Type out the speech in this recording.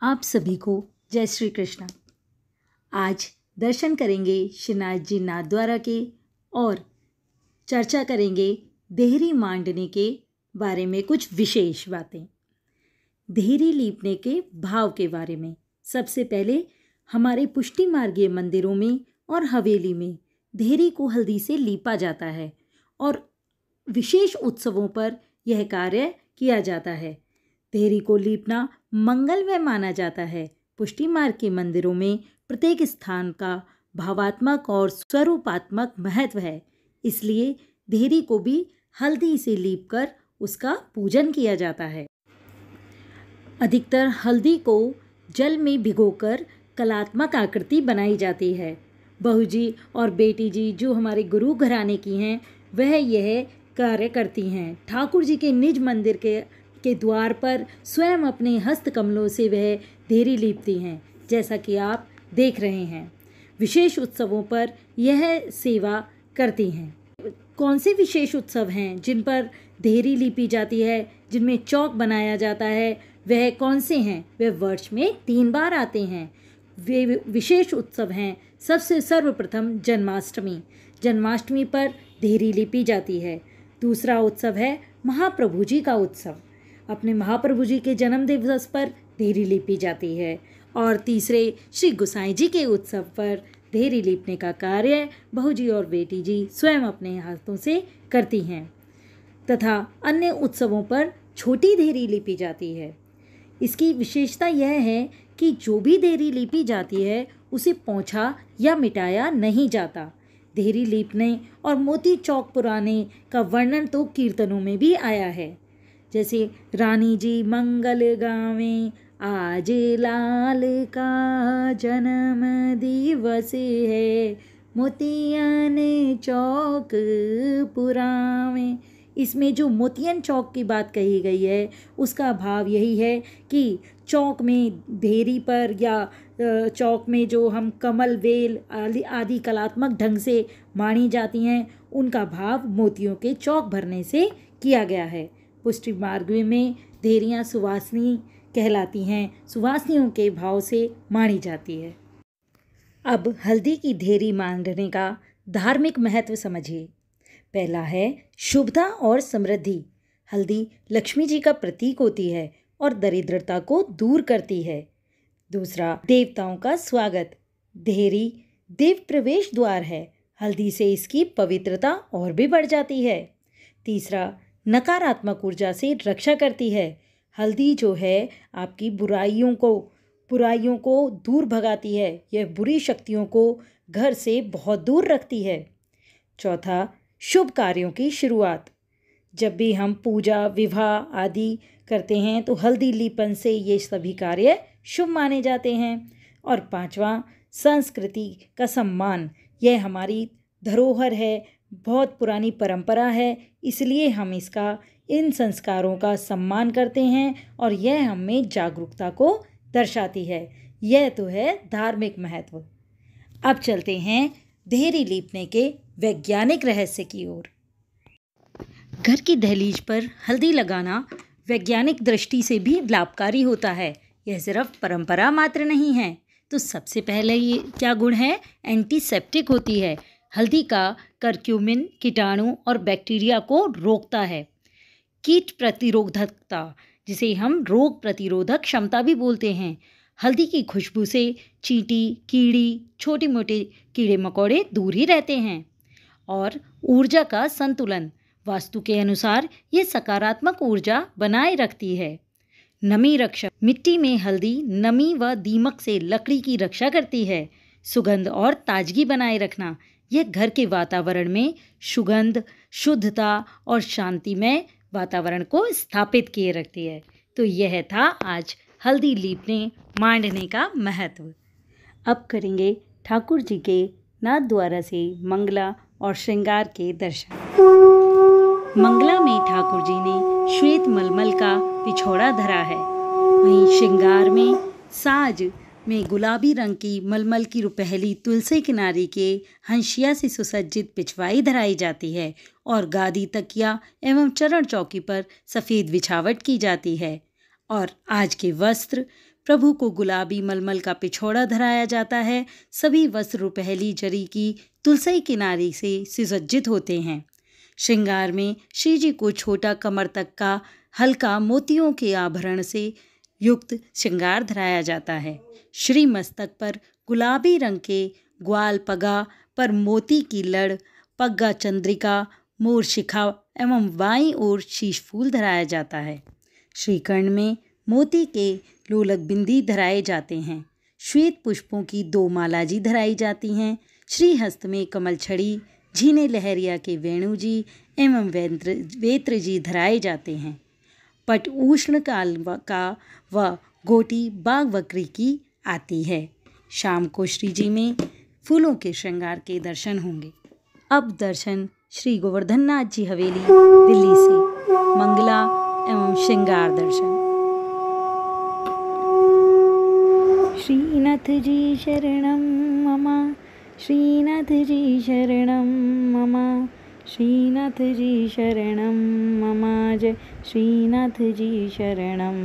आप सभी को जय श्री कृष्ण। आज दर्शन करेंगे श्रीनाथ जी नाथद्वारा के और चर्चा करेंगे देहरी मांडने के बारे में कुछ विशेष बातें। देहरी लीपने के भाव के बारे में सबसे पहले हमारे पुष्टि मार्गीय मंदिरों में और हवेली में देहरी को हल्दी से लीपा जाता है और विशेष उत्सवों पर यह कार्य किया जाता है। देहरी को लीपना मंगलमय माना जाता है। पुष्टि मार्ग के मंदिरों में प्रत्येक स्थान का भावात्मक और स्वरूपात्मक महत्व है, इसलिए देहरी को भी हल्दी से लीपकर उसका पूजन किया जाता है। अधिकतर हल्दी को जल में भिगोकर कलात्मक आकृति बनाई जाती है। बहू जी और बेटी जी जो हमारे गुरु घराने की हैं वह यह कार्य करती हैं। ठाकुर जी के निज मंदिर के द्वार पर स्वयं अपने हस्त कमलों से वह देहरी लीपती हैं, जैसा कि आप देख रहे हैं। विशेष उत्सवों पर यह सेवा करती हैं। कौन से विशेष उत्सव हैं जिन पर देहरी लीपी जाती है, जिनमें चौक बनाया जाता है, वह कौन से हैं? वह वर्ष में 3 बार आते हैं। वे विशेष उत्सव हैं। सबसे सर्वप्रथम जन्माष्टमी। जन्माष्टमी पर देहरी लीपी जाती है। दूसरा उत्सव है महाप्रभु जी का उत्सव। अपने महाप्रभु जी के जन्म दिवस पर देहरी लीपी जाती है। और तीसरे श्री गोसाई जी के उत्सव पर देहरी लीपने का कार्य बहू जी और बेटी जी स्वयं अपने हाथों से करती हैं तथा अन्य उत्सवों पर छोटी देहरी लीपी जाती है। इसकी विशेषता यह है कि जो भी देहरी लीपी जाती है उसे पोंछा या मिटाया नहीं जाता। देहरी लीपने और मोती चौक पुराने का वर्णन तो कीर्तनों में भी आया है, जैसे रानी जी मंगल गावें आज लाल का जन्म दिवस है, मोतियन चौक पुरावें। इसमें जो मोतियन चौक की बात कही गई है उसका भाव यही है कि चौक में देहरी पर या चौक में जो हम कमल वेल आदि कलात्मक ढंग से माणी जाती हैं उनका भाव मोतियों के चौक भरने से किया गया है। पुष्टि मार्ग में देहरियाँ सुवासनी कहलाती हैं, सुवासनियों के भाव से मानी जाती है। अब हल्दी की देहरी मांडने का धार्मिक महत्व समझिए। पहला है शुभता और समृद्धि। हल्दी लक्ष्मी जी का प्रतीक होती है और दरिद्रता को दूर करती है। दूसरा देवताओं का स्वागत। देहरी देव प्रवेश द्वार है, हल्दी से इसकी पवित्रता और भी बढ़ जाती है। तीसरा नकारात्मक ऊर्जा से रक्षा करती है। हल्दी जो है आपकी बुराइयों को दूर भगाती है, यह बुरी शक्तियों को घर से बहुत दूर रखती है। चौथा शुभ कार्यों की शुरुआत। जब भी हम पूजा विवाह आदि करते हैं तो हल्दी लीपन से ये सभी कार्य शुभ माने जाते हैं। और पांचवा संस्कृति का सम्मान। यह हमारी धरोहर है, बहुत पुरानी परंपरा है, इसलिए हम इन संस्कारों का सम्मान करते हैं और यह हमें जागरूकता को दर्शाती है। यह तो है धार्मिक महत्व। अब चलते हैं देहरी लीपने के वैज्ञानिक रहस्य की ओर। घर की दहलीज पर हल्दी लगाना वैज्ञानिक दृष्टि से भी लाभकारी होता है। यह सिर्फ परंपरा मात्र नहीं है। तो सबसे पहले ये क्या गुण है? एंटीसेप्टिक होती है। हल्दी का करक्यूमिन कीटाणु और बैक्टीरिया को रोकता है। कीट प्रतिरोधकता, जिसे हम रोग प्रतिरोधक क्षमता भी बोलते हैं। हल्दी की खुशबू से चींटी कीड़ी छोटे मोटे कीड़े मकोड़े दूर ही रहते हैं। और ऊर्जा का संतुलन। वास्तु के अनुसार ये सकारात्मक ऊर्जा बनाए रखती है। नमी रक्षक। मिट्टी में हल्दी नमी व दीमक से लकड़ी की रक्षा करती है। सुगंध और ताजगी बनाए रखना। यह घर के वातावरण में सुगंध शुद्धता और शांतिमय वातावरण को स्थापित किए रखती है। तो यह था आज हल्दी लीपने मांडने का महत्व। अब करेंगे ठाकुर जी के नाथद्वारा से मंगला और श्रृंगार के दर्शन। मंगला में ठाकुर जी ने श्वेत मलमल का पिछोड़ा धरा है। वहीं श्रृंगार में साज में गुलाबी रंग की मलमल की रुपहली तुलसी किनारे के हंसिया से सुसज्जित पिछवाई धराई जाती है और गादी तकिया एवं चरण चौकी पर सफ़ेद बिछावट की जाती है। और आज के वस्त्र, प्रभु को गुलाबी मलमल का पिछोड़ा धराया जाता है। सभी वस्त्र रुपहली जरी की तुलसी किनारी से सुसज्जित होते हैं। श्रृंगार में श्री जी को छोटा कमर तक का हल्का मोतियों के आभरण से युक्त श्रृंगार धराया जाता है। श्री मस्तक पर गुलाबी रंग के ग्वाल पगा पर मोती की लड़, पग्गा चंद्रिका, मोर शिखा एवं बाईं ओर शीश फूल धराया जाता है। श्रीकर्ण में मोती के लोलक बिंदी धराए जाते हैं। श्वेत पुष्पों की 2 माला जी धराई जाती हैं। श्रीहस्त में कमल छड़ी, झीने लहरिया के वेणु जी एवं वेत्र जी धराए जाते हैं। पट उष्ण काल का व गोटी बाघ बकरी की आती है। शाम को श्री जी में फूलों के श्रृंगार के दर्शन होंगे। अब दर्शन श्री गोवर्धन नाथ जी हवेली दिल्ली से, मंगला एवं श्रृंगार दर्शन। श्रीनाथ जी शरणं मम, श्रीनाथ जी शरणं मम, श्रीनाथ जी शरणं मम, जय श्रीनाथ जी शरणं।